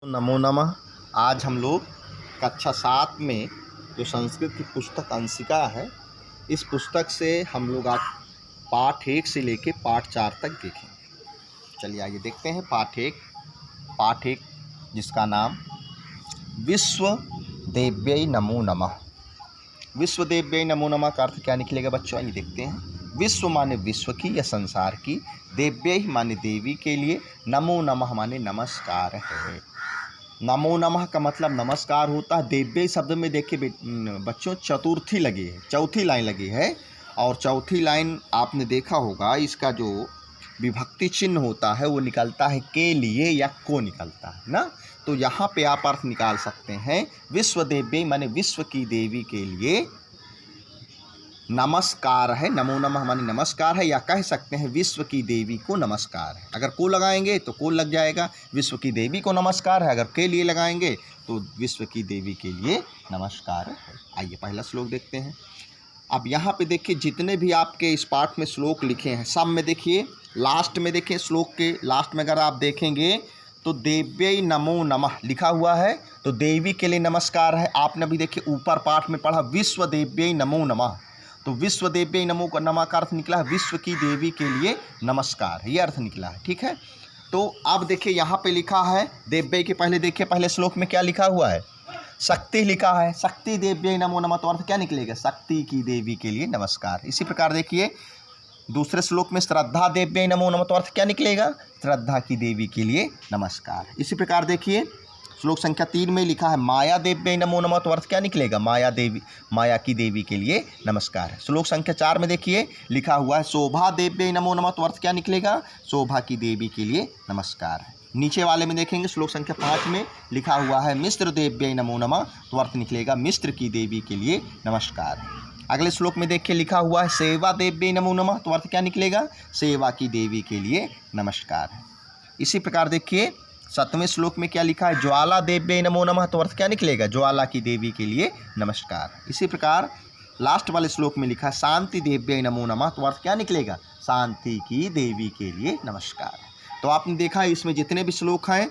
नमो नमः। आज हम लोग कक्षा 7 में जो संस्कृत की पुस्तक अंशिका है, इस पुस्तक से हम लोग आज पाठ 1 से लेके पाठ 4 तक देखें। चलिए आइए देखते हैं पाठ 1 जिसका नाम विश्व देव्यै नमो नमः। विश्व देव्यै नमो नमः का अर्थ क्या निकलेगा बच्चों, आइए देखते हैं। विश्व माने विश्व की या संसार की, देव्यै माने देवी के लिए, नमो नमः माने नमस्कार है। नमो नमः का मतलब नमस्कार होता है। देव्यै शब्द में देखिए बच्चों चतुर्थी लगी है, चौथी लाइन लगी है। और चौथी लाइन आपने देखा होगा, इसका जो विभक्ति चिन्ह होता है वो निकलता है के लिए या को निकलता है ना। तो यहाँ पे आप अर्थ निकाल सकते हैं, विश्व देव्यै माने विश्व की देवी के लिए नमस्कार है। नमो नमः माने नमस्कार है, या कह सकते हैं विश्व की देवी को नमस्कार है। अगर को लगाएंगे तो को लग जाएगा, विश्व की देवी को नमस्कार है। अगर के लिए लगाएंगे तो विश्व की देवी के लिए नमस्कार है। आइए पहला श्लोक देखते हैं। अब यहाँ पे देखिए जितने भी आपके इस पाठ में श्लोक लिखे हैं सब में देखिए लास्ट में देखिए, श्लोक के लास्ट में अगर आप देखेंगे तो देव्यै नमो नमः लिखा हुआ है, तो देवी के लिए नमस्कार है। आपने अभी देखिए ऊपर पाठ में पढ़ा विश्व देव्यै नमो नमः, तो विश्व देव्यै नमो नमः का अर्थ निकला है विश्व की देवी के लिए नमस्कार, ये अर्थ निकला है। ठीक है, तो अब देखिए यहाँ पे लिखा है देव्यै के पहले देखिए पहले श्लोक में क्या लिखा हुआ है, शक्ति लिखा है। शक्ति देव्यै नमो नमः, तो अर्थ क्या निकलेगा, शक्ति की देवी के लिए नमस्कार। इसी प्रकार देखिए दूसरे श्लोक में श्रद्धा देव्यै नमो नमः, तो अर्थ क्या निकलेगा, श्रद्धा की देवी के लिए नमस्कार। इसी प्रकार देखिए श्लोक संख्या 3 में लिखा है माया देव्यै नमो नमः, तो अर्थ क्या निकलेगा, माया की देवी के लिए नमस्कार है। श्लोक संख्या 4 में देखिए लिखा हुआ है शोभा देव्यै नमो नमः, तो अर्थ क्या निकलेगा, शोभा की देवी के लिए नमस्कार है। नीचे वाले में देखेंगे श्लोक संख्या 5 में लिखा हुआ है मिस्र देव्यै नमो नमः, तो अर्थ निकलेगा मिस्र की देवी के लिए नमस्कार है। अगले श्लोक में देखिए लिखा हुआ है सेवा देव्यै नमो नमः, तो अर्थ क्या निकलेगा, सेवा की देवी के लिए नमस्कार है। इसी प्रकार देखिए 7वें श्लोक में क्या लिखा है ज्वाला देव्यै नमो नमः, तो अर्थ क्या निकलेगा, ज्वाला की देवी के लिए नमस्कार। इसी प्रकार लास्ट वाले श्लोक में लिखा है शांति देव्यै नमो नमः, तो अर्थ क्या निकलेगा, शांति की देवी के लिए नमस्कार। तो आपने देखा इसमें जितने भी श्लोक हैं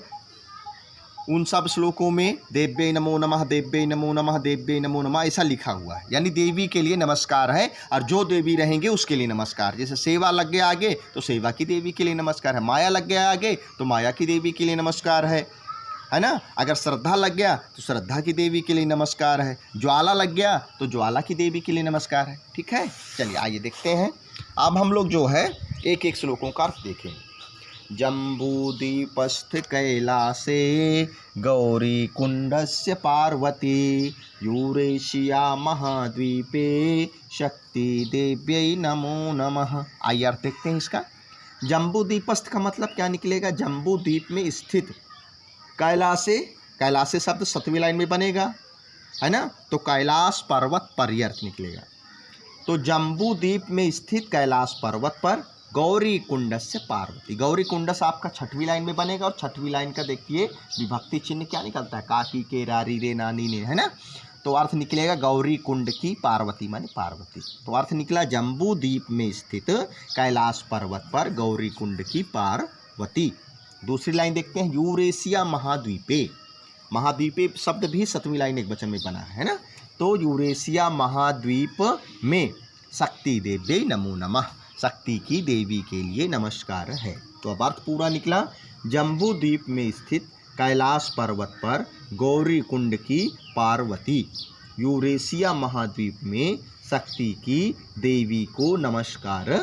उन सब श्लोकों में देव्यै नमो नमः, देव्यै नमो नमः, देव्यै नमो नमः ऐसा लिखा हुआ है, यानी देवी के लिए नमस्कार है। और जो देवी रहेंगे उसके लिए नमस्कार। जैसे सेवा लग गया आगे तो सेवा की देवी के लिए नमस्कार है, माया लग गया आगे तो माया की देवी के लिए नमस्कार है ना। अगर श्रद्धा लग गया तो श्रद्धा की देवी के लिए नमस्कार है, ज्वाला लग गया तो ज्वाला की देवी के लिए नमस्कार है। ठीक है, चलिए आइए देखते हैं। अब हम लोग जो है एक एक श्लोकों का अर्थ देखेंगे। जम्बूद्वीपस्थ कैलासे गौरी कुंडस्य पार्वती यूरेशिया महाद्वीपे शक्ति देव्यै नमो नमः। आइए अर्थ देखते हैं इसका। जम्बूद्वीपस्थ का मतलब क्या निकलेगा, जम्बूद्वीप में स्थित। कैलासे, कैलासे शब्द 7वीं लाइन में बनेगा है ना, तो कैलाश पर्वत पर अर्थ निकलेगा। तो जम्बूद्वीप में स्थित कैलाश पर्वत पर गौरी कुंडस्य पार्वती। गौरी कुंडस आपका 6वीं लाइन में बनेगा, और 6वीं लाइन का देखिए विभक्ति चिन्ह क्या निकलता है, काकी के रारी रे नानी ने, है ना। तो अर्थ निकलेगा गौरी कुंड की पार्वती माने पार्वती। तो अर्थ निकला जम्बूद्वीप में स्थित कैलाश पर्वत पर गौरी कुंड की पार्वती। दूसरी लाइन देखते हैं यूरेशिया महाद्वीपे। महाद्वीपे शब्द भी 7वीं लाइन एक वचन में बना है ना। तो यूरेशिया महाद्वीप में शक्ति देव्यै नमो नमः, शक्ति की देवी के लिए नमस्कार है। तो अब अर्थ पूरा निकला, जम्बूद्वीप में स्थित कैलाश पर्वत पर गौरी कुंड की पार्वती, यूरेशिया महाद्वीप में शक्ति की देवी को नमस्कार है।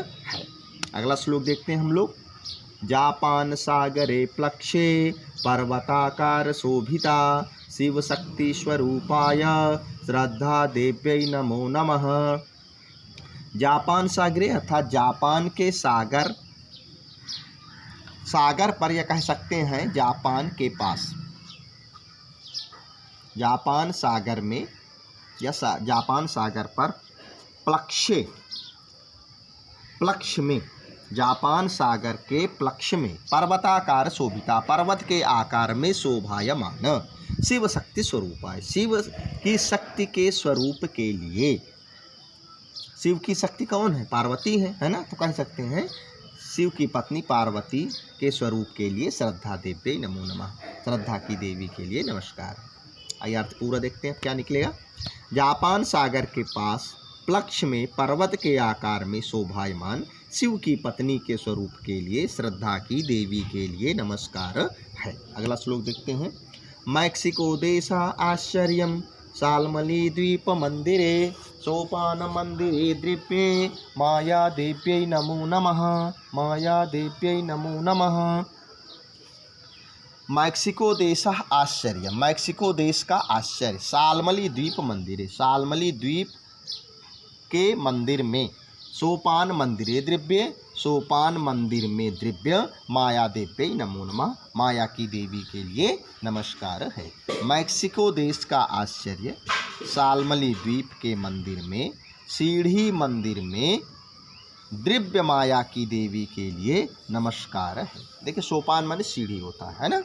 अगला श्लोक देखते हैं हम लोग। जापान सागरे प्लक्षे पर्वताकार शोभिता शिव शक्ति स्वरूपाय श्रद्धा देव्यै नमो नमः। जापान सागरे अर्थात जापान के सागर, सागर पर या कह सकते हैं जापान के पास, जापान सागर में या जापान सागर पर प्लक्षे, प्लक्ष में, जापान सागर के प्लक्ष में पर्वताकार शोभिता, पर्वत के आकार में शोभायमान शिव शक्ति स्वरूपाय, शिव की शक्ति के स्वरूप के लिए। शिव की शक्ति कौन है, पार्वती है ना। तो कह सकते हैं शिव की पत्नी पार्वती के स्वरूप के लिए श्रद्धा देव्यै नमो नमः। श्रद्धा की देवी के लिए नमस्कार है। आइए अर्थ पूरा देखते हैं क्या निकलेगा। जापान सागर के पास प्लक्ष में पर्वत के आकार में शोभायमान शिव की पत्नी के स्वरूप के लिए श्रद्धा की देवी के लिए नमस्कार है। अगला श्लोक देखते हैं। मैक्सिको देश आश्चर्यम सालमली द्वीप मंदिरे सोपान मंदिरे द्वीपे माया देव्यै नमो नमः, माया देव्यै नमो नमः। मैक्सिको देश आश्चर्य, मैक्सिको देश का आश्चर्य, सालमली द्वीप मंदिर है, सालमली द्वीप के मंदिर में सोपान मंदिरे द्रव्य, सोपान मंदिर में द्रव्य माया देव्यै नमो नमः, माया की देवी के लिए नमस्कार है। मैक्सिको देश का आश्चर्य सालमली द्वीप के मंदिर में सीढ़ी मंदिर में द्रव्य माया की देवी के लिए नमस्कार है। देखिए सोपान माने सीढ़ी होता है ना।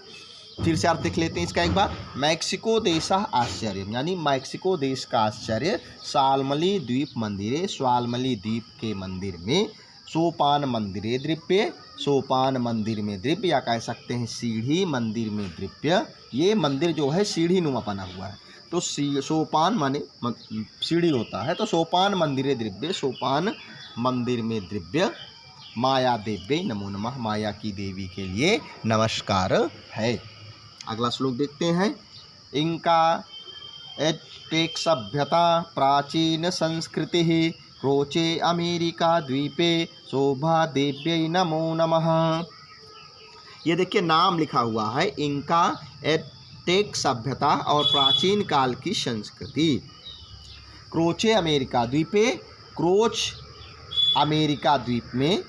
फिर से आप देख लेते हैं इसका एक बार। मैक्सिको देश आश्चर्य यानी मैक्सिको देश का आश्चर्य सालमली द्वीप मंदिरे, सालमली द्वीप के मंदिर में सोपान मंदिरे द्रव्य, सोपान मंदिर में द्रव्य या कह सकते हैं सीढ़ी मंदिर में द्रव्य। ये मंदिर जो है सीढ़ी नुमा बना हुआ है, तो सोपान माने सीढ़ी होता है, तो सोपान मंदिरे द्रव्य, सोपान मंदिर में द्रव्य माया देव्यै नमो नमः, माया की देवी के लिए नमस्कार है। अगला श्लोक देखते हैं। इनका एटेक सभ्यता प्राचीन संस्कृति क्रोचे अमेरिका द्वीपे शोभा देव्यै नमो नमः। ये देखिए नाम लिखा हुआ है, इनका एटेक सभ्यता और प्राचीन काल की संस्कृति। क्रोचे अमेरिका द्वीपे, क्रोच अमेरिका द्वीप में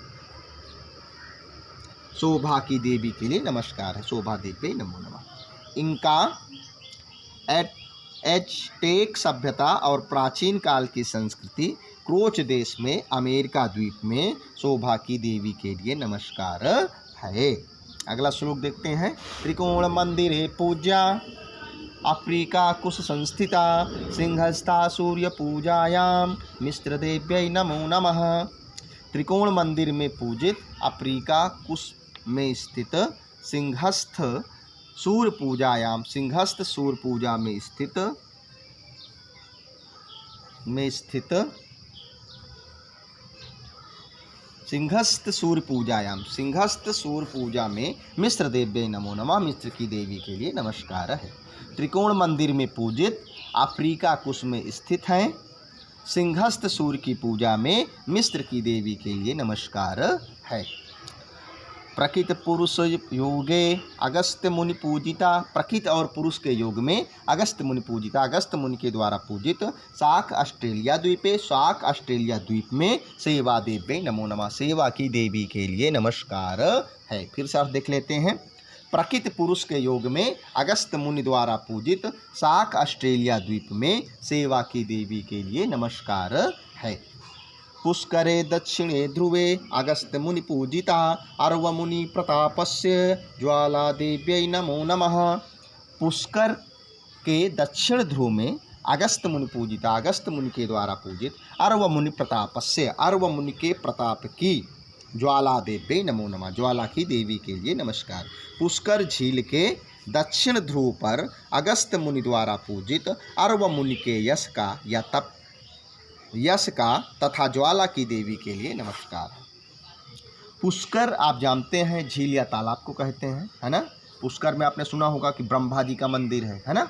शोभा की देवी के लिए नमस्कार है, शोभा देव्यै नमो नमः। इनका एज़टेक सभ्यता और प्राचीन काल की संस्कृति क्रोच देश में अमेरिका द्वीप में शोभा की देवी के लिए नमस्कार है। अगला श्लोक देखते हैं। त्रिकोण मंदिरे पूज्या अफ्रीका कुश संस्थिता सिंहस्था सूर्य पूजायाम मिस्र देव्यै नमो नमः। त्रिकोण मंदिर में पूजित अफ्रीका कुश में स्थित सिंहस्थ सूर्य पूजायाम, सिंहस्थ सूर्य पूजा में स्थित सिंहस्थ सूर्य पूजायाम, सिंहस्थ सूर्य पूजा में मिस्र देव्यै नमो नमः, मिस्र की देवी के लिए नमस्कार है। त्रिकोण मंदिर में पूजित अफ्रीका कुश में स्थित हैं, सिंहस्थ सूर्य की पूजा में मिस्र की देवी के लिए नमस्कार है। प्रकृत पुरुष योगे अगस्त्य मुनि पूजिता, प्रकृत और पुरुष के योग में अगस्त्य मुनि पूजिता, अगस्त्य मुनि के द्वारा पूजित साक ऑस्ट्रेलिया द्वीपे, साक ऑस्ट्रेलिया द्वीप में सेवा देव्यै नमो नमः, सेवा की देवी के लिए नमस्कार है। फिर से आप देख लेते हैं। प्रकृत पुरुष के योग में अगस्त्य मुनि द्वारा पूजित साक ऑस्ट्रेलिया द्वीप में सेवा की देवी के लिए नमस्कार है। पुष्करे दक्षिणे ध्रुवे अगस्त्य मुनि पूजिता अर्व मुनि प्रतापस्य ज्वाला देव्यै नमो नमः। पुष्कर के दक्षिण ध्रुव में अगस्त्य मुनि पूजिता, अगस्त्य मुनि के द्वारा पूजित अर्व मुनि प्रतापस्य, अर्व मुनि के प्रताप की ज्वाला देव्यै नमो नमः, ज्वाला की देवी के लिए नमस्कार। पुष्कर झील के दक्षिण ध्रुव पर अगस्त्य मुनि द्वारा पूजित अर्व मुनि के यश का या तप यश का तथा ज्वाला की देवी के लिए नमस्कार। पुष्कर आप जानते हैं झील या तालाब को कहते हैं, है ना। पुष्कर में आपने सुना होगा कि ब्रह्मा जी का मंदिर है ना।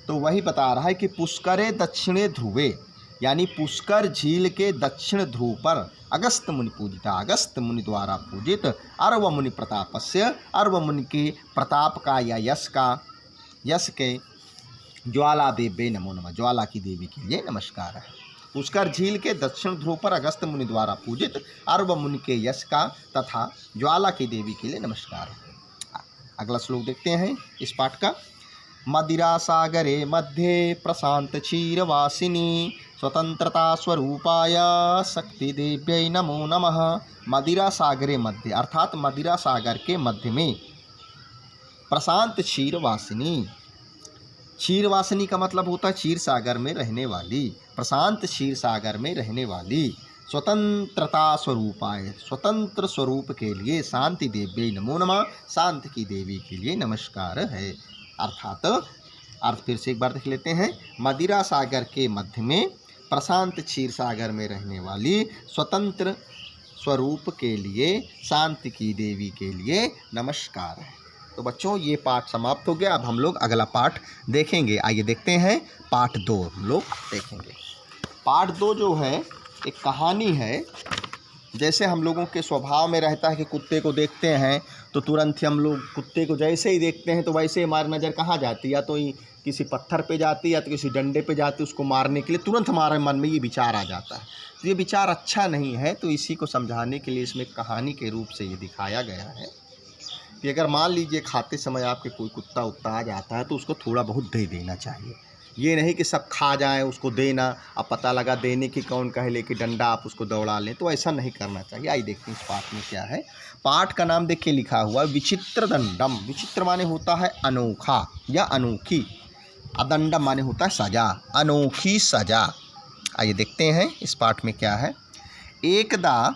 तो वही बता रहा है कि पुष्करे दक्षिणे ध्रुवे यानी पुष्कर झील के दक्षिण ध्रुव पर अगस्त्य मुनि पूजिता, अगस्त्य मुनि द्वारा पूजित अर्व मुनि प्रतापस्य, अर्व मुनि के प्रताप का या यश के ज्वाला देव्यै नमो नमः, ज्वाला की देवी के लिए नमस्कार है। पुष्कर झील के दक्षिण ध्रुव पर अगस्त्य मुनि द्वारा पूजित अर्व मुनि के यश का तथा ज्वाला की देवी के लिए नमस्कार है। अगला श्लोक देखते हैं इस पाठ का। मदिरा सागरे मध्ये प्रशांत क्षीरवासिनी स्वतंत्रता स्वरूपाय शक्ति देव्यै नमो नमः। मदिरा सागरे मध्य अर्थात मदिरा सागर के मध्य में प्रशांत क्षीरवासिनी, क्षीरवासिनी का मतलब होता है क्षीर सागर में रहने वाली, प्रशांत क्षीर सागर में रहने वाली स्वतंत्रता स्वरूपाय, स्वतंत्र स्वरूप के लिए शांति देव्यै नमो नमः, शांति की देवी के लिए नमस्कार है। अर्थात अर्थ फिर से एक बार देख लेते हैं। मदिरा सागर के मध्य में प्रशांत क्षीर सागर में रहने वाली स्वतंत्र स्वरूप के लिए शांति की देवी के लिए नमस्कार है। तो बच्चों ये पाठ समाप्त हो गया। अब हम लोग अगला पाठ देखेंगे। आइए देखते हैं पाठ 2 हम लोग देखेंगे। पाठ 2 जो है एक कहानी है। जैसे हम लोगों के स्वभाव में रहता है कि कुत्ते को देखते हैं तो तुरंत ही हम लोग कुत्ते को जैसे ही देखते हैं तो वैसे ही हमारी नज़र कहाँ जाती है, या तो किसी पत्थर पे जाती है या तो किसी डंडे पे जाती है, उसको मारने के लिए तुरंत हमारे मन में ये विचार आ जाता है। तो ये विचार अच्छा नहीं है, तो इसी को समझाने के लिए इसमें कहानी के रूप से ये दिखाया गया है कि अगर मान लीजिए खाते समय आपके कोई कुत्ता उत्ता आ जाता है तो उसको थोड़ा बहुत दे देना चाहिए। ये नहीं कि सब खा जाएं उसको देना, अब पता लगा देने की कौन कहे लेके डंडा आप उसको दौड़ा लें, तो ऐसा नहीं करना चाहिए। आइए देखते हैं इस पाठ में क्या है। पाठ का नाम देखिए लिखा हुआ विचित्र दंडम। विचित्र माने होता है अनोखा या अनोखी, अदंडम माने होता है सजा, अनोखी सजा। आइए देखते हैं इस पाठ में क्या है। एकदा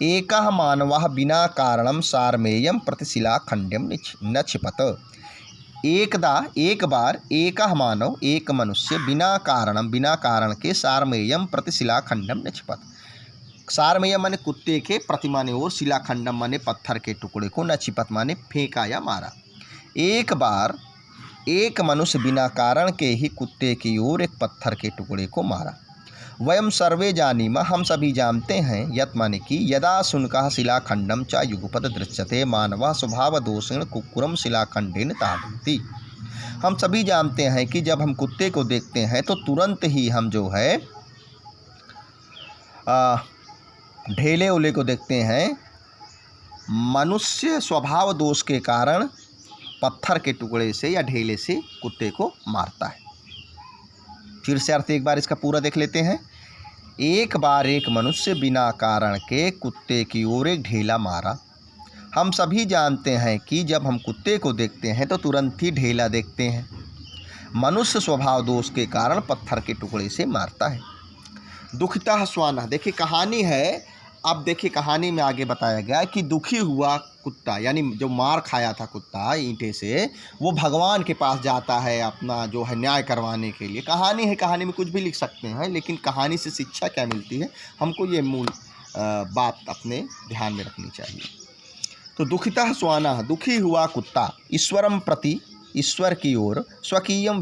एकः मानवः बिना कारणं सारमेयं प्रतिशिलाखंडं न क्षिपत। एकदा एक बार एकः मानव एक मनुष्य बिना कारण के सारमेयं प्रतिशिलाखंडं न क्षिपत। सारमेयं माने कुत्ते के प्रतिमा ने और शिलाखंडम माने पत्थर के टुकड़े को, न क्षिपत माने फेंका या मारा। एक बार एक मनुष्य बिना कारण के ही कुत्ते की ओर एक पत्थर के टुकड़े को मारा। वयम सर्वे जानीमः, हम सभी जानते हैं, यत माने कि यदा शुनकः शिलाखंडम च युगपत दृश्यते मानवः स्वभाव दोषेण कुक्कुरम शिलाखंडेन ताडयति। हम सभी जानते हैं कि जब हम कुत्ते को देखते हैं तो तुरंत ही हम जो है ढेले ओले को देखते हैं। मनुष्य स्वभाव दोष के कारण पत्थर के टुकड़े से या ढेले से कुत्ते को मारता है। फिर से अर्थ एक बार इसका पूरा देख लेते हैं। एक बार एक मनुष्य बिना कारण के कुत्ते की ओर एक ढेला मारा। हम सभी जानते हैं कि जब हम कुत्ते को देखते हैं तो तुरंत ही ढेला देखते हैं। मनुष्य स्वभाव दोष के कारण पत्थर के टुकड़े से मारता है। दुखिता श्वानः, देखिए कहानी है। अब देखिए कहानी में आगे बताया गया कि दुखी हुआ कुत्ता, यानी जो मार खाया था कुत्ता ईंटे से, वो भगवान के पास जाता है अपना जो है न्याय करवाने के लिए। कहानी है, कहानी में कुछ भी लिख सकते हैं, लेकिन कहानी से शिक्षा क्या मिलती है हमको ये मूल बात अपने ध्यान में रखनी चाहिए। तो दुखिता श्वानः, दुखी हुआ कुत्ता, ईश्वरम प्रति, ईश्वर की ओर, स्वकीयम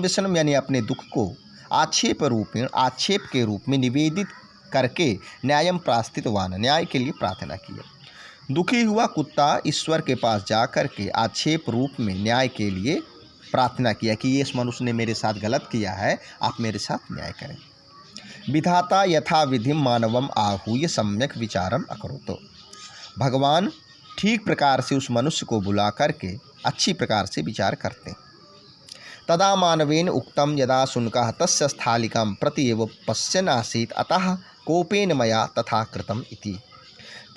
व्यसनम यानी अपने दुख को आक्षेप के रूप में निवेदित करके न्यायम प्रास्थितवान, न्याय के लिए प्रार्थना किया। दुखी हुआ कुत्ता ईश्वर के पास जा कर के आक्षेप रूप में न्याय के लिए प्रार्थना किया कि ये इस मनुष्य ने मेरे साथ गलत किया है, आप मेरे साथ न्याय करें। विधाता यथा विधिम मानवम आहूय सम्यक विचारम अकरोतो। भगवान ठीक प्रकार से उस मनुष्य को बुला करके अच्छी प्रकार से विचार करते हैं। तदा मानवेन उक्तम यदा शुनकः तस्य स्थालिकां प्रति एव पश्यन् आसीत् अतः कोपेन मया तथा कृतम इति।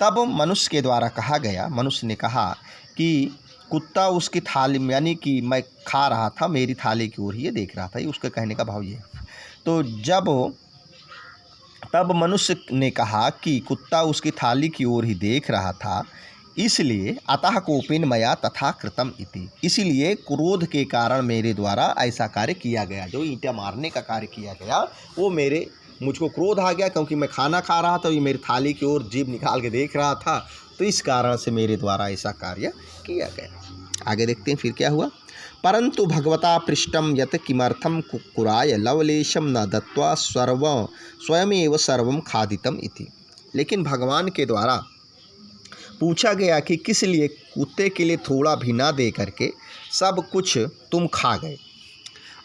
तब मनुष्य के द्वारा कहा गया, मनुष्य ने कहा कि कुत्ता उसकी थाली में, यानी कि मैं खा रहा था, मेरी थाली की ओर ही ये देख रहा था। ये उसके कहने का भाव ये है। तो तब मनुष्य ने कहा कि कुत्ता उसकी थाली की ओर ही देख रहा था, इसलिए अतः कोपेन मया तथा कृतम इति, इसलिए क्रोध के कारण मेरे द्वारा ऐसा कार्य किया गया। जो ईंटा मारने का कार्य किया गया वो मुझको क्रोध आ गया, क्योंकि मैं खाना खा रहा था, ये मेरी थाली की ओर जीभ निकाल के देख रहा था, तो इस कारण से मेरे द्वारा ऐसा कार्य किया गया। आगे देखते हैं फिर क्या हुआ। परंतु भगवता पृष्ठम यत किमर्थम कुक्कुराय लवलेशम न दत्वा स्वयमेव सर्वम खादितम इति। लेकिन भगवान के द्वारा पूछा गया कि किस लिए कुत्ते के लिए थोड़ा भी ना दे करके सब कुछ तुम खा गए।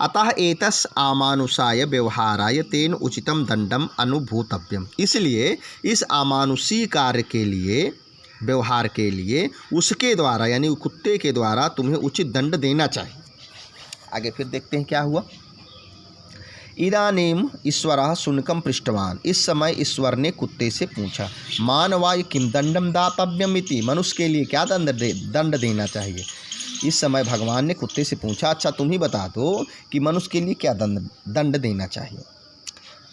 अतः एतस् अमानुषाय व्यवहाराय तेन उचितम दंडम अनुभूतव्यम। इसलिए इस अमानुषी कार्य के लिए, व्यवहार के लिए उसके द्वारा यानी कुत्ते के द्वारा तुम्हें उचित दंड देना चाहिए। आगे फिर देखते हैं क्या हुआ। इदानीम ईश्वरः शुनकं पृष्ठवान। इस समय ईश्वर ने कुत्ते से पूछा, मानवाय किम दंडम दातव्यम इति। मनुष्य के लिए क्या दंड देना चाहिए। इस समय भगवान ने कुत्ते से पूछा, अच्छा तुम ही बता दो कि मनुष्य के लिए क्या दंड देना चाहिए।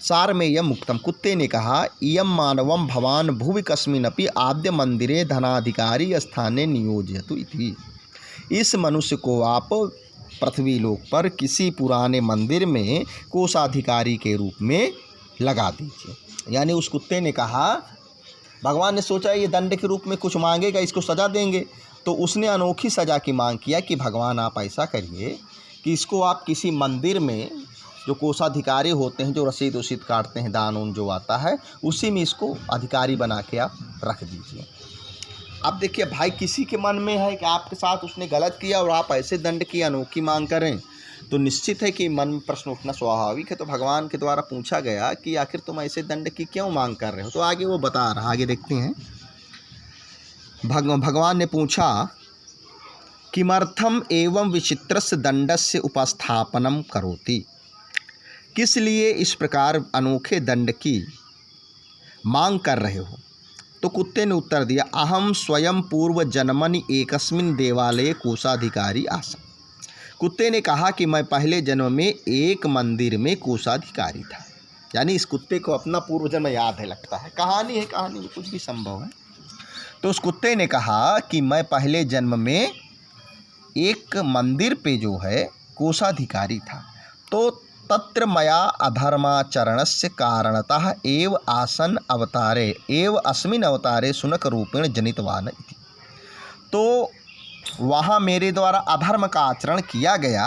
सारमेयं मुक्तम। कुत्ते ने कहा, इयं मानवं भवान भुवि कस्मिन्नपि आद्य मंदिरे धनाधिकारी स्थाने नियोजयतु इति। इस मनुष्य को आप पृथ्वी लोक पर किसी पुराने मंदिर में कोषाधिकारी के रूप में लगा दीजिए। यानी उस कुत्ते ने कहा, भगवान ने सोचा ये दंड के रूप में कुछ मांगेगा, इसको सज़ा देंगे, तो उसने अनोखी सज़ा की मांग किया कि भगवान आप ऐसा करिए कि इसको आप किसी मंदिर में, जो कोषाधिकारी होते हैं, जो रसीद वसीद काटते हैं, दान उन जो आता है, उसी में इसको अधिकारी बना के आप रख दीजिए। अब देखिए भाई, किसी के मन में है कि आपके साथ उसने गलत किया और आप ऐसे दंड की अनोखी मांग करें, तो निश्चित है कि मन में प्रश्न उठना स्वाभाविक है। तो भगवान के द्वारा पूछा गया कि आखिर तुम ऐसे दंड की क्यों मांग कर रहे हो। तो आगे वो बता रहा, आगे देखते हैं। भगवान ने पूछा, किमर्थम एवं विचित्रस्य दंडस्य उपस्थापनम करोति। किस लिए इस प्रकार अनोखे दंड की मांग कर रहे हो। तो कुत्ते ने उत्तर दिया, अहम स्वयं पूर्व जन्मनि एकस्मिन् देवालये कोषाधिकारी आसम। कुत्ते ने कहा कि मैं पहले जन्म में एक मंदिर में कोषाधिकारी था। यानी इस कुत्ते को अपना पूर्व जन्म याद है, लगता है। कहानी है, कहानी में कुछ भी संभव है। तो उस कुत्ते ने कहा कि मैं पहले जन्म में एक मंदिर पे जो है कोषाधिकारी था, तो तत्र मया अधर्माचरणस्य कारणतः एव आसन अवतारे एव अस्मिन् अवतारे शुनक रूपेण जनितवान इति। तो वहाँ मेरे द्वारा अधर्म का आचरण किया गया,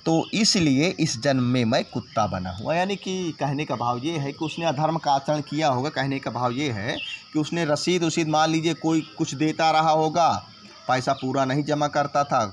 तो इसलिए इस जन्म में मैं कुत्ता बना हुआ। यानी कि कहने का भाव ये है कि उसने अधर्म का आचरण किया होगा। कहने का भाव ये है कि उसने रसीद वसीद, मान लीजिए कोई कुछ देता रहा होगा, पैसा पूरा नहीं जमा करता था,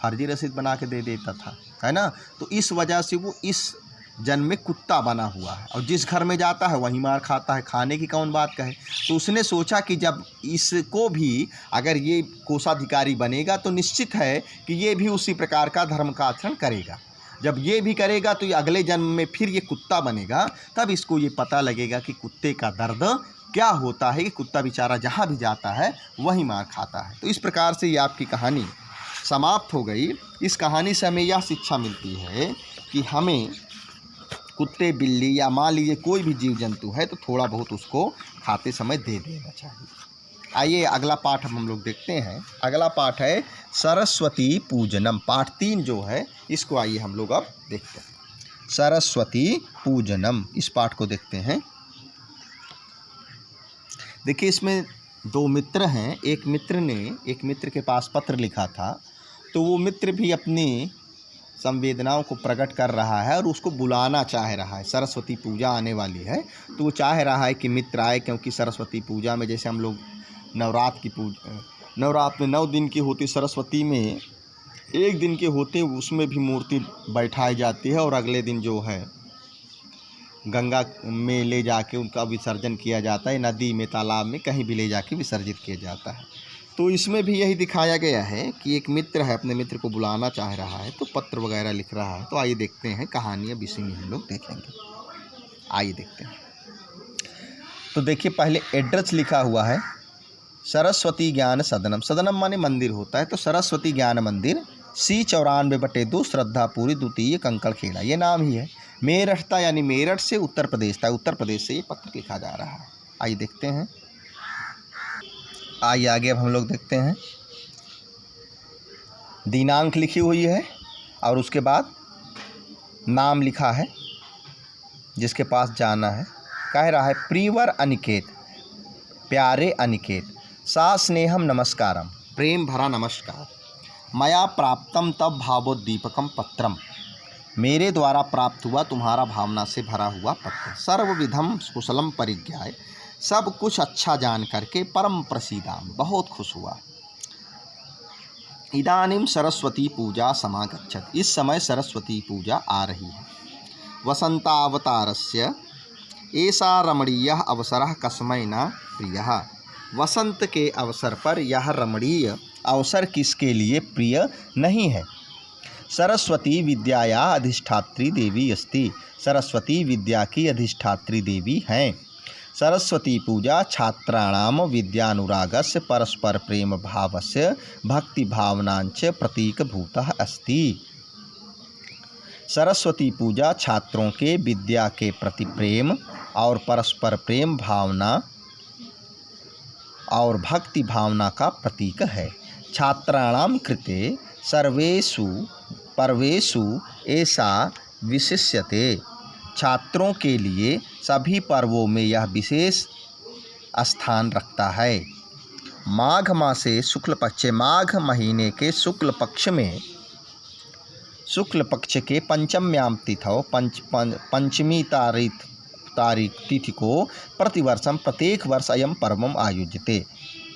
फर्जी रसीद बना के दे देता था, है ना। तो इस वजह से वो इस जन्म में कुत्ता बना हुआ है, और जिस घर में जाता है वहीं मार खाता है, खाने की कौन बात कहे। तो उसने सोचा कि जब इसको भी अगर ये कोषाधिकारी बनेगा, तो निश्चित है कि ये भी उसी प्रकार का धर्म का आचरण करेगा। जब ये भी करेगा तो ये अगले जन्म में फिर ये कुत्ता बनेगा। तब इसको ये पता लगेगा कि कुत्ते का दर्द क्या होता है, कि कुत्ता बेचारा जहाँ भी जाता है वहीं मार खाता है। तो इस प्रकार से ये आपकी कहानी समाप्त हो गई। इस कहानी से हमें यह शिक्षा मिलती है कि हमें कुत्ते, बिल्ली या मान लीजिए कोई भी जीव जंतु है, तो थोड़ा बहुत उसको खाते समय दे देना चाहिए। आइए अगला पाठ हम लोग देखते हैं। अगला पाठ है सरस्वती पूजनम। पाठ 3 जो है, इसको आइए हम लोग अब देखते हैं। सरस्वती पूजनम, इस पाठ को देखते हैं। देखिए, इसमें 2 मित्र हैं। एक मित्र ने एक मित्र के पास पत्र लिखा था, तो वो मित्र भी अपनी संवेदनाओं को प्रकट कर रहा है और उसको बुलाना चाह रहा है। सरस्वती पूजा आने वाली है, तो वो चाह रहा है कि मित्र आए, क्योंकि सरस्वती पूजा में जैसे हम लोग नवरात्र में 9 दिन की होती, सरस्वती में 1 दिन के होते, उसमें भी मूर्ति बैठाई जाती है और अगले दिन जो है गंगा में ले जाके उनका विसर्जन किया जाता है, नदी में, तालाब में, कहीं भी ले जाके विसर्जित किया जाता है। तो इसमें भी यही दिखाया गया है कि एक मित्र है, अपने मित्र को बुलाना चाह रहा है, तो पत्र वगैरह लिख रहा है। तो आइए देखते हैं, कहानियाँ विषय में हम लोग देखेंगे। आइए देखते हैं। तो देखिए, पहले एड्रेस लिखा हुआ है, सरस्वती ज्ञान सदनम। सदनम माने मंदिर होता है, तो सरस्वती ज्ञान मंदिर, C94/2, श्रद्धापुरी, द्वितीय, कंकड़ खेड़ा, ये नाम ही है। मेरठ था, यानी मेरठ से उत्तर प्रदेश था, उत्तर प्रदेश से ये पत्र लिखा जा रहा है। आइए देखते हैं। आइए आगे अब हम लोग देखते हैं। दिनांक लिखी हुई है और उसके बाद नाम लिखा है जिसके पास जाना है। कह रहा है, प्रियवर अनिकेत, प्यारे अनिकेत, सा स्नेहम नमस्कारम, प्रेम भरा नमस्कार। मया प्राप्तम तब भावोद्दीपकम पत्रम, मेरे द्वारा प्राप्त हुआ तुम्हारा भावना से भरा हुआ पत्र। सर्वविधम कुशलम परिज्ञाय, सब कुछ अच्छा जान करके परम प्रसीदाम, बहुत खुश हुआ। इदानीम सरस्वती पूजा समागच्छत, इस समय सरस्वती पूजा आ रही है। वसंतावतारस्य एषा रमणीयः अवसरः कस्मै न प्रियः, वसंत के अवसर पर यह रमणीय अवसर किसके लिए प्रिय नहीं है। सरस्वती विद्याया अधिष्ठात्री देवी अस्ति, सरस्वती विद्या की अधिष्ठात्री देवी हैं। सरस्वती पूजा छात्राणाम विद्यानुरागस्य परस्पर प्रेम भावस्य भक्ति भावनांच प्रतीक भूतः अस्ति। सरस्वती पूजा छात्रों के विद्या के प्रति प्रेम और परस्पर प्रेम भावना और भक्ति भावना का प्रतीक है। छात्राणां कृते सर्वेषु पर्वेषु ऐसा विशिष्यते। छात्रों के लिए सभी पर्वों में यह विशेष स्थान रखता है। माघ मासे शुक्ल पक्षे, माघ महीने के शुक्ल पक्ष में, शुक्ल पक्ष के पंचम्याम तिथौ पंचमी तारीख तिथि को प्रतिवर्षम प्रत्येक वर्ष अयम पर्वम आयोजिते।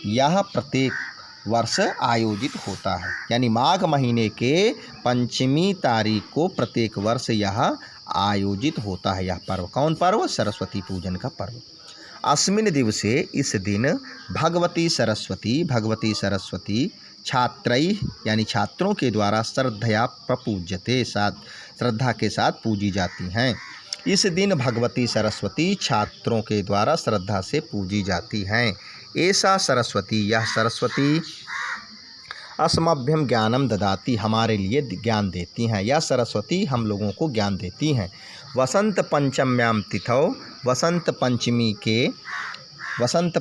यह प्रत्येक वर्ष आयोजित होता है। यानी माघ महीने के पंचमी तारीख को प्रत्येक वर्ष यह आयोजित होता है। यह पर्व कौन पर्व? सरस्वती पूजन का पर्व। अस्मिन् दिवसे, इस दिन भगवती सरस्वती छात्रैः यानी छात्रों के द्वारा श्रद्धया प्रपूज्यते, श्रद्धा के साथ पूजी जाती हैं। इस दिन भगवती सरस्वती छात्रों के द्वारा श्रद्धा से पूजी जाती हैं। ऐसा सरस्वती, यह सरस्वती अस्मभ्यम ज्ञानम ददाती, हमारे लिए ज्ञान देती हैं। यह सरस्वती हम लोगों को ज्ञान देती हैं। वसंत पंचम्याम तिथौ, वसंत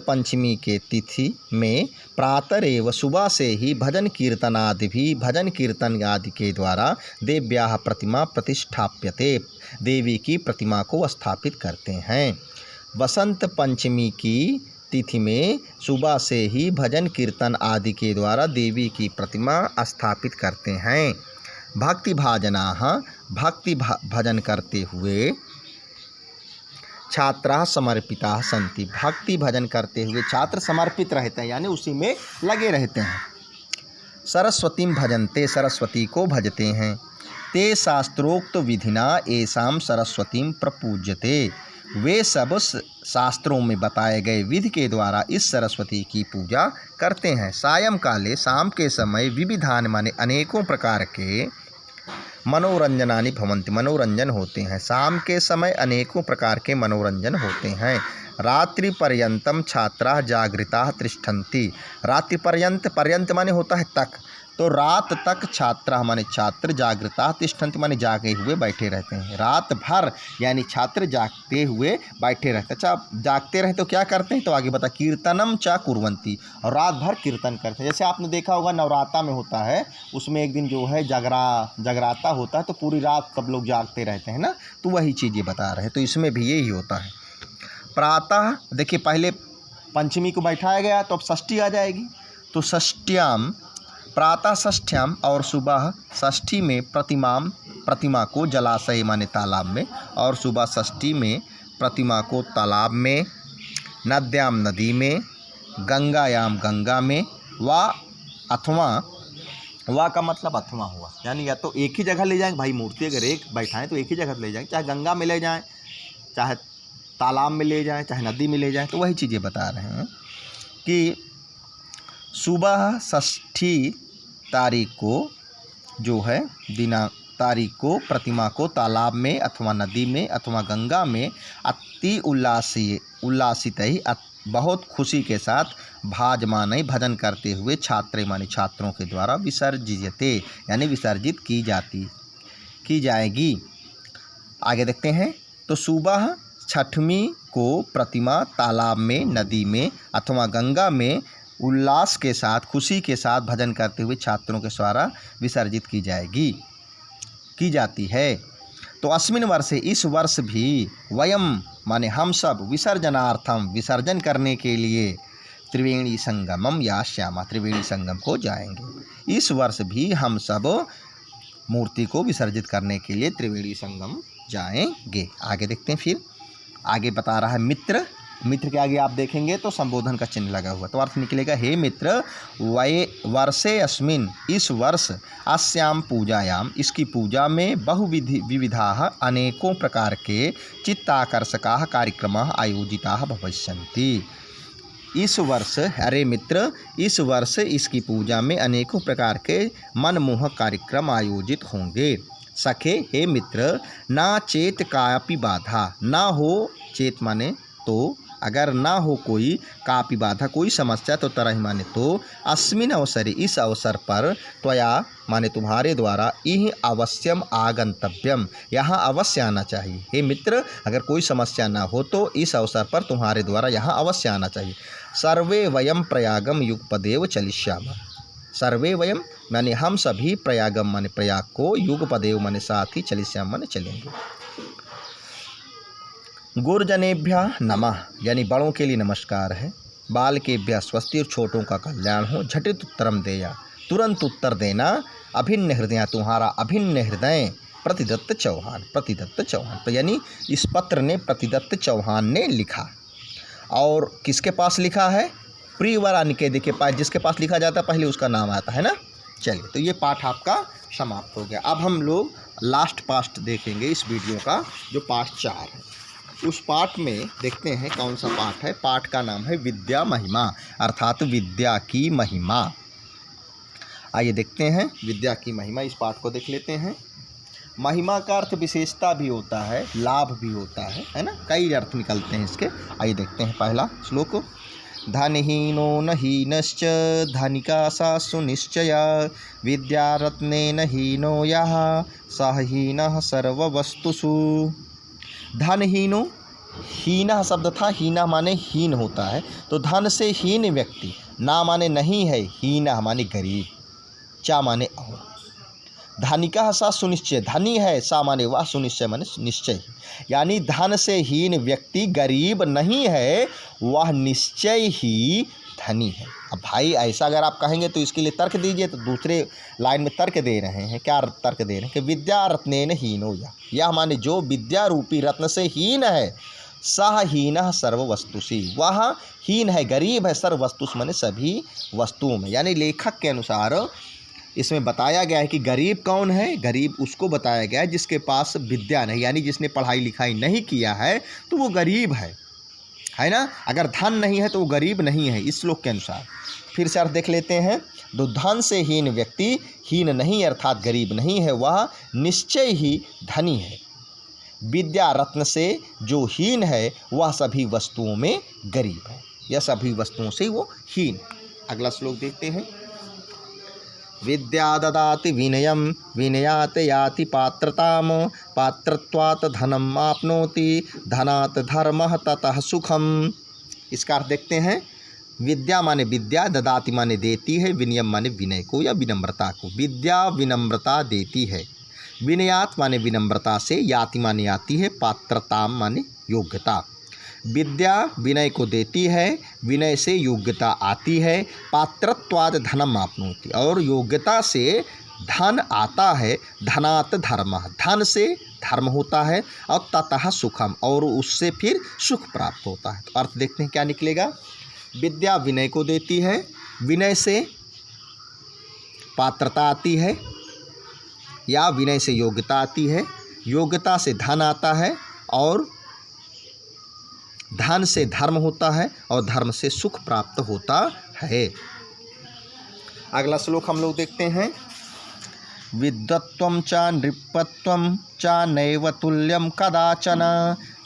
पंचमी के तिथि में प्रातरेव, सुबह से ही भजन कीर्तन आदि के द्वारा देव्याः प्रतिमा प्रतिष्ठाप्यते, देवी की प्रतिमा को स्थापित करते हैं। वसंत पंचमी की तिथि में सुबह से ही भजन कीर्तन आदि के द्वारा देवी की प्रतिमा स्थापित करते हैं। भक्ति भाजनाः, भक्ति भजन करते हुए छात्राः समर्पिताः सन्ति, भक्ति भजन करते हुए छात्र समर्पित रहते हैं, यानी उसी में लगे रहते हैं। सरस्वतीं भजन्ते, सरस्वती को भजते हैं। ते शास्त्रोक्त विधिना एषां सरस्वतीं प्रपूज्यते, वे सब शास्त्रों में बताए गए विधि के द्वारा इस सरस्वती की पूजा करते हैं। सायंकाले, शाम के समय विविधानि माने अनेकों प्रकार के मनोरंजनानि भवन्ति, मनोरंजन होते हैं। शाम के समय अनेकों प्रकार के मनोरंजन होते हैं। रात्रि पर्यंतम छात्राः जागृताः तिष्ठन्ति, रात्रि पर्यंत माने होता है तक, तो रात तक छात्राः माने छात्र जागृताः तिष्ठन्ति माने जागे हुए बैठे रहते हैं। रात भर यानी छात्र जागते हुए बैठे रहते हैं। अच्छा, जागते रहे तो क्या करते हैं? तो आगे बता, कीर्तनम च कुर्वन्ति, और रात भर कीर्तन करते हैं। जैसे आपने देखा होगा नवरात्रा में होता है, उसमें एक दिन जो है जगराता होता है, तो पूरी रात सब लोग जागते रहते हैं ना, तो वही चीज़ ये बता रहे हैं। तो इसमें भी यही होता है। प्रातः, देखिए पहले पंचमी को बैठाया गया, तो अब षष्ठी आ जाएगी, तो षष्ठ्याम, प्रातः षष्ठ्याम, और सुबह षष्ठी में प्रतिमा को जलाशय माने तालाब में, और सुबह षष्ठी में प्रतिमा को तालाब में, नद्याम नदी में, गंगायाम गंगा में, वा अथवा, वा का मतलब अथवा हुआ, यानी या तो एक ही जगह ले जाएंगे भाई, मूर्ति अगर एक बैठाएं तो एक ही जगह ले जाएंगे, चाहे गंगा में ले जाएं, चाहे तालाब में ले जाएं, चाहे नदी में ले जाएं। तो वही चीज़ें बता रहे हैं कि सुबह षष्ठी तारीख को जो है तारीख को प्रतिमा को तालाब में अथवा नदी में अथवा गंगा में अति उल्लासित ही बहुत खुशी के साथ भाजमान भजन करते हुए छात्रों के द्वारा विसर्जियते, यानी विसर्जित की जाएगी। आगे देखते हैं। तो सुबह छठवीं को प्रतिमा तालाब में, नदी में अथवा गंगा में उल्लास के साथ, खुशी के साथ भजन करते हुए छात्रों के द्वारा विसर्जित की जाती है। तो अस्मिन् वर्षे, इस वर्ष भी वयम माने हम सब विसर्जनार्थम, विसर्जन करने के लिए त्रिवेणी संगमम यास्यामः, त्रिवेणी संगम को जाएंगे। इस वर्ष भी हम सब मूर्ति को विसर्जित करने के लिए त्रिवेणी संगम जाएंगे। आगे देखते हैं। फिर आगे बता रहा है मित्र के आगे आप देखेंगे तो संबोधन का चिन्ह लगा हुआ, तो अर्थ निकलेगा हे मित्र, वर्षे अस्मिन्, इस वर्ष, अस्याम पूजायाम, इसकी पूजा में विविधाः अनेकों प्रकार के चित्ताकर्षकाः कार्यक्रमाः आयोजिताः भविष्यन्ति। इस वर्ष, अरे मित्र, इस वर्ष इसकी पूजा में अनेकों प्रकार के मनमोहक कार्यक्रम आयोजित होंगे। सखे, हे मित्र, ना चेत कापि बाधा, ना हो, चेत माने तो अगर ना हो कोई कापि बाधा, कोई समस्या, तो तरहि माने तो अस्मिन अवसरे, इस अवसर पर, त्वया माने तुम्हारे द्वारा, इह अवश्यम आगंतव्यम, यहाँ अवश्य आना चाहिए। हे मित्र, अगर कोई समस्या ना हो तो इस अवसर पर तुम्हारे द्वारा यहाँ अवश्य आना चाहिए। सर्वे वयम प्रयागम युगपदेव चलिष्यामः। सर्वे वयम माने हम सभी, प्रयागम माने प्रयाग को, युगपदेव माने साथ ही, चलिष्याम माने चलेंगे। गुरुजनेभ्यः नमः यानी बड़ों के लिए नमस्कार है। बालकेभ्यः स्वस्ति, और छोटों का कल्याण हो। झटित उत्तरम देया, तुरंत उत्तर देना। अभिन्न हृदय, तुम्हारा अभिन्न हृदय। प्रतिदत्त चौहान, प्रतिदत्त चौहान, तो यानी इस पत्र ने प्रतिदत्त चौहान ने लिखा। और किसके पास लिखा है? प्रियवरानिकेत के पास। जिसके पास लिखा जाता है पहले उसका नाम आता है ना। चलिए, तो ये पाठ आपका समाप्त हो गया। अब हम लोग लास्ट पार्ट देखेंगे इस वीडियो का, जो पार्ट 4 है। उस पाठ में देखते हैं कौन सा पाठ है। पाठ का नाम है विद्या महिमा, अर्थात विद्या की महिमा। आइए देखते हैं विद्या की महिमा। इस पाठ को देख लेते हैं। महिमा का अर्थ विशेषता भी होता है, लाभ भी होता है ना। कई अर्थ निकलते हैं इसके। आइए देखते हैं पहला श्लोक। धनहीनो न हीनश्च धनिका सा सुनिश्चया, विद्यारत्नेन हीनो यः सः हीनः सर्ववस्तुषु। धनहीनो, हीना शब्द था, हीना माने हीन होता है। तो धन से हीन व्यक्ति, ना माने नहीं है, हीना माने गरीब, चा माने और। धनिका सा सुनिश्चय, धनी है, सा माने वह, सुनिश्चय माने निश्चय। यानी धन से हीन व्यक्ति गरीब नहीं है, वह निश्चय ही धनी है। अब भाई ऐसा अगर आप कहेंगे तो इसके लिए तर्क दीजिए। तो दूसरे लाइन में तर्क दे रहे हैं। क्या तर्क दे रहे हैं? कि विद्या रत्नेन हीनो यह माने जो विद्या रूपी रत्न से हीन है, सह हीनः सर्ववस्तुषि, वह हीन है, गरीब है, सर्व वस्तु माने सभी वस्तुओं में। यानी लेखक के अनुसार इसमें बताया गया है कि गरीब कौन है। गरीब उसको बताया गया है जिसके पास विद्या नहीं, यानी जिसने पढ़ाई लिखाई नहीं किया है तो वो गरीब है ना। अगर धन नहीं है तो वो गरीब नहीं है, इस श्लोक के अनुसार। फिर से अर्थ देख लेते हैं। तो धन से हीन व्यक्ति हीन नहीं अर्थात गरीब नहीं है, वह निश्चय ही धनी है। विद्या रत्न से जो हीन है वह सभी वस्तुओं में गरीब है, या सभी वस्तुओं से वो हीन। अगला श्लोक देखते हैं। विद्या ददाति विनयम विनयात याति पात्रताम, पात्रत्वात् धनम आपनोति, धनात् धर्मः ततः सुखम। इसका अर्थ देखते हैं। विद्या माने विद्या, ददाति माने देती है, विनयम माने विनय को या विनम्रता को। विद्या विनम्रता देती है। विनयात माने विनम्रता से, याति माने आती है, पात्रताम माने योग्यता। विद्या विनय को देती है, विनय से योग्यता आती है। पात्रत्वाद धनम आपनोति, और योग्यता से धन आता है। धनात् धर्मः, धन से धर्म होता है। और ततः सुखम, और उससे फिर सुख प्राप्त होता है। तो अर्थ देखते हैं क्या निकलेगा। विद्या विनय को देती है, विनय से पात्रता आती है, या विनय से योग्यता आती है, योग्यता से धन आता है, और धन से धर्म होता है, और धर्म से सुख प्राप्त होता है। अगला श्लोक हम लोग देखते हैं। विद्वत्वं च नृपत्वं च नैव तुल्यं कदाचन,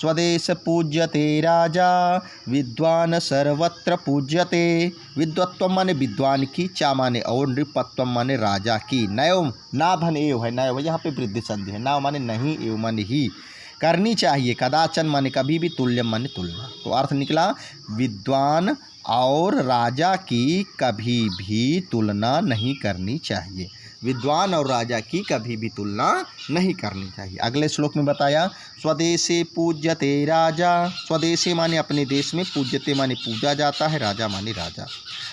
स्वदेश पूज्यते राजा विद्वान सर्वत्र पूज्यते। विद्वत्वम माने विद्वान की, चा माने और, नृपत्वम माने राजा की। नैव ना धन एव है, नैव यहाँ पे वृद्धि संधि है। ना माने नहीं, एव माने ही, करनी चाहिए। कदाचन माने कभी भी, तुल्यम माने तुलना। तो अर्थ निकला विद्वान और राजा की कभी भी तुलना नहीं करनी चाहिए। विद्वान और राजा की कभी भी तुलना नहीं करनी चाहिए। अगले श्लोक में बताया स्वदेशे पूज्यते राजा। स्वदेशे माने अपने देश में, पूज्यते माने पूजा जाता है, राजा माने राजा।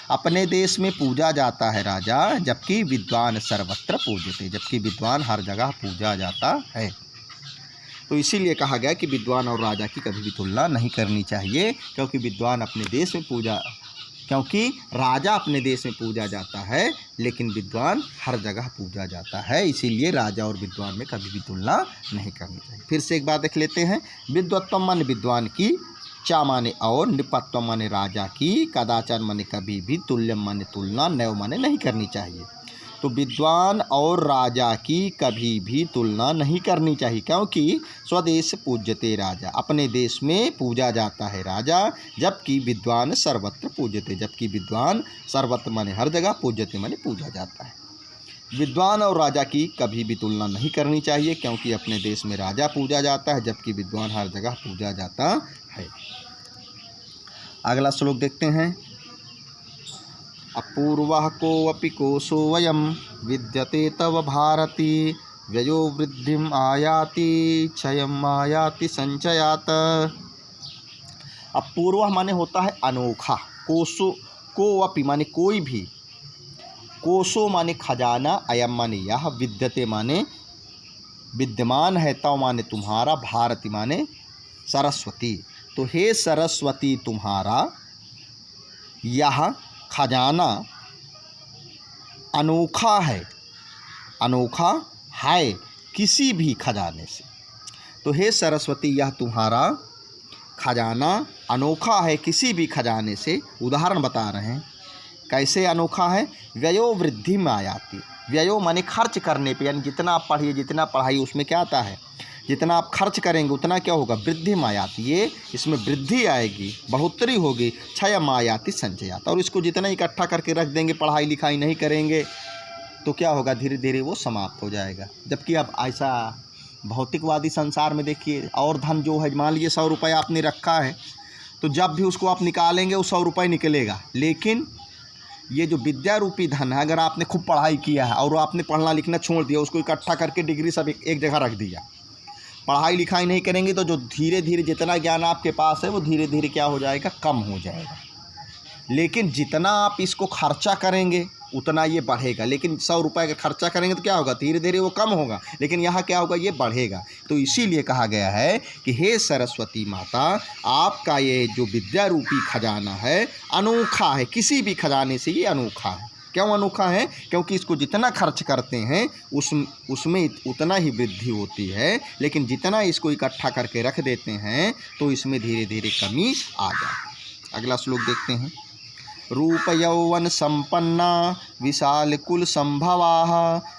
अपने देश में पूजा जाता है राजा, जबकि विद्वान सर्वत्र पूज्यते, जबकि विद्वान हर जगह पूजा जाता है। तो इसीलिए कहा गया कि विद्वान और राजा की कभी भी तुलना नहीं करनी चाहिए, क्योंकि विद्वान अपने देश में पूजा, क्योंकि राजा अपने देश में पूजा जाता है, लेकिन विद्वान हर जगह पूजा जाता है। इसीलिए राजा और विद्वान में कभी भी तुलना नहीं करनी चाहिए। फिर से एक बार देख लेते हैं। विद्वत्वम माने विद्वान की, चा माने और, निपत्वम माने राजा की, कदाचार माने कभी भी, तुल्यम माने तुलना, नैव माने नहीं करनी चाहिए। तो विद्वान और राजा की कभी भी तुलना नहीं करनी चाहिए, क्योंकि स्वदेश पूज्यते राजा, अपने देश में पूजा जाता है राजा, जबकि विद्वान सर्वत्र पूज्यते, जबकि विद्वान सर्वत्र माने हर जगह, पूज्यते माने पूजा जाता है। विद्वान और राजा की कभी भी तुलना नहीं करनी चाहिए, क्योंकि अपने देश में राजा पूजा जाता है, जबकि विद्वान हर जगह पूजा जाता है। अगला श्लोक देखते हैं। अपूर्वः कोऽपि कोशो वयं विद्यते तव भारती, व्ययो वृद्धिम आयाति क्षयम आयाति संचयात। अपूर्वः माने होता है अनोखा, कोशो कोऽपि माने कोई भी, कोशो माने खजाना, अयम माने यह, विद्यते माने विद्यमान है, तव माने तुम्हारा, भारती माने सरस्वती। तो हे सरस्वती तुम्हारा यह खजाना अनोखा है, अनोखा है किसी भी खजाने से। तो हे सरस्वती यह तुम्हारा खजाना अनोखा है किसी भी खजाने से। उदाहरण बता रहे हैं कैसे अनोखा है। व्ययो वृद्धि में आयाति, व्ययो माने खर्च करने पे, यानी जितना आप पढ़िए, जितना पढ़ाई उसमें क्या आता है, जितना आप खर्च करेंगे उतना क्या होगा, वृद्धि में आयाति, ये इसमें वृद्धि आएगी, बढ़ोतरी होगी। क्षय आयाति संचयात, और इसको जितना इकट्ठा करके रख देंगे, पढ़ाई लिखाई नहीं करेंगे तो क्या होगा, धीरे धीरे वो समाप्त हो जाएगा। जबकि अब ऐसा भौतिकवादी संसार में देखिए, और धन जो है, मान लीजिए 100 रुपये आपने रखा है, तो जब भी उसको आप निकालेंगे वो 100 रुपये निकलेगा। लेकिन ये जो विद्या रूपी धन है, अगर आपने खूब पढ़ाई किया है और आपने पढ़ना लिखना छोड़ दिया, उसको इकट्ठा करके डिग्री सब एक जगह रख दिया, पढ़ाई लिखाई नहीं करेंगे, तो जो धीरे धीरे जितना ज्ञान आपके पास है वो धीरे धीरे क्या हो जाएगा, कम हो जाएगा। लेकिन जितना आप इसको खर्चा करेंगे उतना ये बढ़ेगा। लेकिन 100 रुपये का खर्चा करेंगे तो क्या होगा, धीरे धीरे वो कम होगा, लेकिन यहाँ क्या होगा, ये बढ़ेगा। तो इसीलिए कहा गया है कि हे सरस्वती माता, आपका ये जो विद्या रूपी खजाना है अनोखा है, किसी भी खजाने से ये अनोखा है। क्यों अनोखा है, क्योंकि इसको जितना खर्च करते हैं उसमें उतना ही वृद्धि होती है, लेकिन जितना इसको इकट्ठा करके रख देते हैं तो इसमें धीरे धीरे कमी आ जाती। अगला श्लोक देखते हैं। रूप यौवन संपन्ना विशाल कुल संभवाः,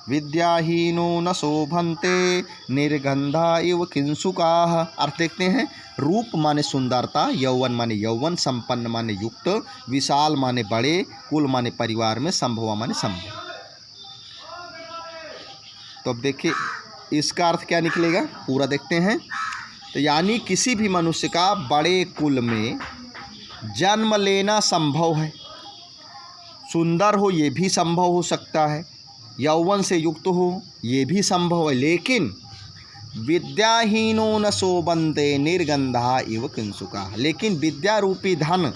विद्याहीनो न शोभन्ते निर्गंधा इव किंसुकाः। अर्थ देखते हैं। रूप माने सुंदरता, यौवन माने यौवन, संपन्न माने युक्त, विशाल माने बड़े, कुल माने परिवार में, संभवा माने संभव। तो अब देखिए इसका अर्थ क्या निकलेगा, पूरा देखते हैं। तो यानी किसी भी मनुष्य का बड़े कुल में जन्म लेना संभव है, सुंदर हो ये भी संभव हो सकता है, यौवन से युक्त हो ये भी संभव है, लेकिन विद्याहीनो न शोभन्ते निर्गंधा इव किंसुका। लेकिन विद्या रूपी धन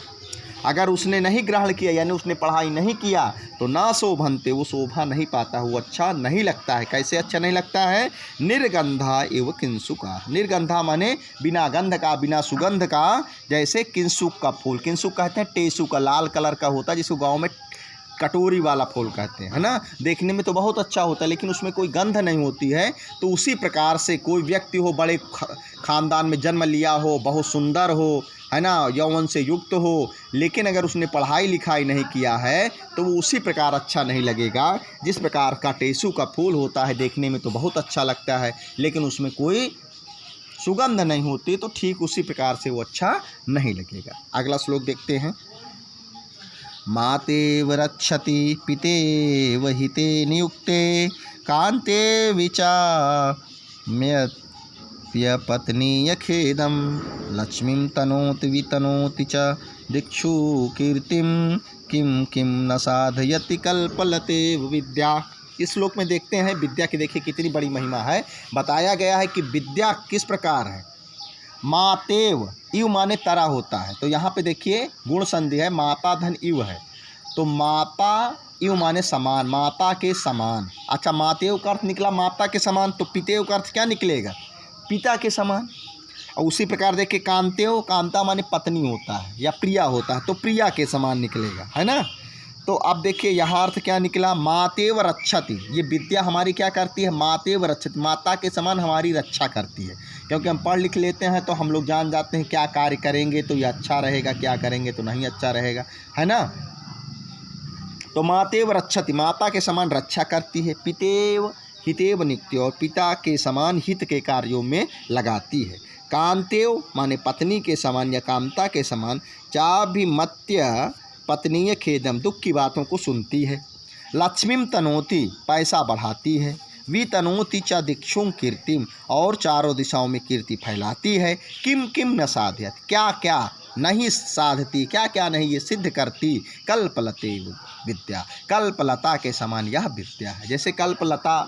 अगर उसने नहीं ग्रहण किया, यानी उसने पढ़ाई नहीं किया, तो ना शोभन्ते, वो शोभा नहीं पाता, वो अच्छा नहीं लगता है। कैसे अच्छा नहीं लगता है, निर्गंधा एव किंसुका। निर्गंधा माने बिना गंध का, बिना सुगंध का। जैसे किंसुक का फूल, किंसुक कहते हैं टेसू का, लाल कलर का होता है, जिसको गाँव में कटोरी वाला फूल कहते हैं, है ना। देखने में तो बहुत अच्छा होता है, लेकिन उसमें कोई गंध नहीं होती है। तो उसी प्रकार से कोई व्यक्ति हो, बड़े खानदान में जन्म लिया हो, बहुत सुंदर हो, है ना, यौवन से युक्त हो, लेकिन अगर उसने पढ़ाई लिखाई नहीं किया है तो वो उसी प्रकार अच्छा नहीं लगेगा। जिस प्रकार का टेसू का फूल होता है, देखने में तो बहुत अच्छा लगता है, लेकिन उसमें कोई सुगंध नहीं होती, तो ठीक उसी प्रकार से वो अच्छा नहीं लगेगा। अगला श्लोक देखते हैं। मातेव रक्षति पितेव हिते नियुक्ते, कांते विचाम्य पत्नी खेदम, लक्ष्मीं तनोति वितनोति च दिक्षु कीर्तिम, किम किम न साधयति कल्पलते विद्या। इस श्लोक में देखते हैं विद्या की, देखिए कितनी बड़ी महिमा है। बताया गया है कि विद्या किस प्रकार है। मातेव, इव माने तरा होता है, तो यहाँ पे देखिए गुण संधि है, माता धन इव है, तो माता इव माने समान, माता के समान। अच्छा, मातेव का अर्थ निकला माता के समान, तो पितेव का अर्थ क्या निकलेगा, पिता के समान। और उसी प्रकार देखिए कांतेव, कांता माने पत्नी होता है या प्रिया होता है, तो प्रिया के समान निकलेगा, है ना। तो अब देखिए यहाँ अर्थ क्या निकला, मातेव रक्षति। ये विद्या हमारी क्या करती है, मातेव रक्षति, माता के समान हमारी रक्षा करती है। क्योंकि हम पढ़ लिख लेते हैं तो हम लोग जान जाते हैं क्या कार्य करेंगे तो ये अच्छा रहेगा, क्या करेंगे तो नहीं अच्छा रहेगा, है ना। तो मातेव रक्षति, माता के समान रक्षा करती है। पितेव हितेव नित्य, और पिता के समान हित के कार्यों में लगाती है। कांतेव माने पत्नी के समान या कामता के समान। चाभिमत्य पत्नीय खेदम, दुख की बातों को सुनती है। लक्ष्मीम तनोति, पैसा बढ़ाती है। वितनोति च दिक्षुं कीर्तिम, और चारों दिशाओं में कीर्ति फैलाती है। किम किम न साध्यत, क्या क्या नहीं साधती, क्या क्या नहीं ये सिद्ध करती। कल्पलते विद्या, कल्पलता के समान यह विद्या है। जैसे कल्पलता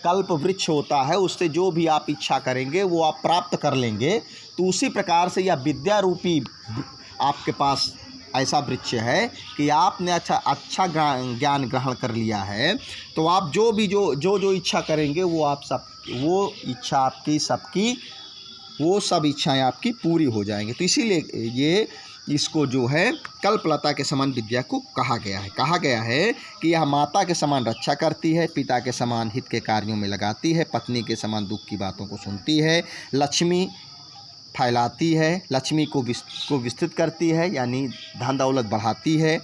कल्प वृक्ष होता है, उससे जो भी आप इच्छा करेंगे वो आप प्राप्त कर लेंगे, तो उसी प्रकार से यह विद्या रूपी आपके पास ऐसा वृक्ष है कि आपने अच्छा ज्ञान ग्रहण कर लिया है, तो आप जो इच्छा करेंगे वो आप सब, वो इच्छा आपकी सबकी, वो सब इच्छाएं आपकी पूरी हो जाएंगी। तो इसीलिए ये इसको जो है कल्पलता के समान विद्या को कहा गया है कि यह माता के समान रक्षा करती है, पिता के समान हित के कार्यों में लगाती है, पत्नी के समान दुख की बातों को सुनती है, लक्ष्मी फैलाती है, लक्ष्मी को विस्तृत करती है, यानी धन दौलत बढ़ाती है,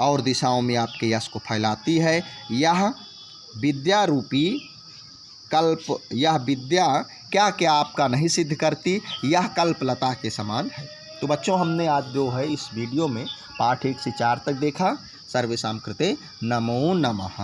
और दिशाओं में आपके यश को फैलाती है। यह विद्या रूपी कल्प, यह विद्या क्या क्या आपका नहीं सिद्ध करती, यह कल्पलता के समान है। तो बच्चों, हमने आज जो है इस वीडियो में पाठ 1 से 4 तक देखा। सर्वेषां कृते नमो नमः।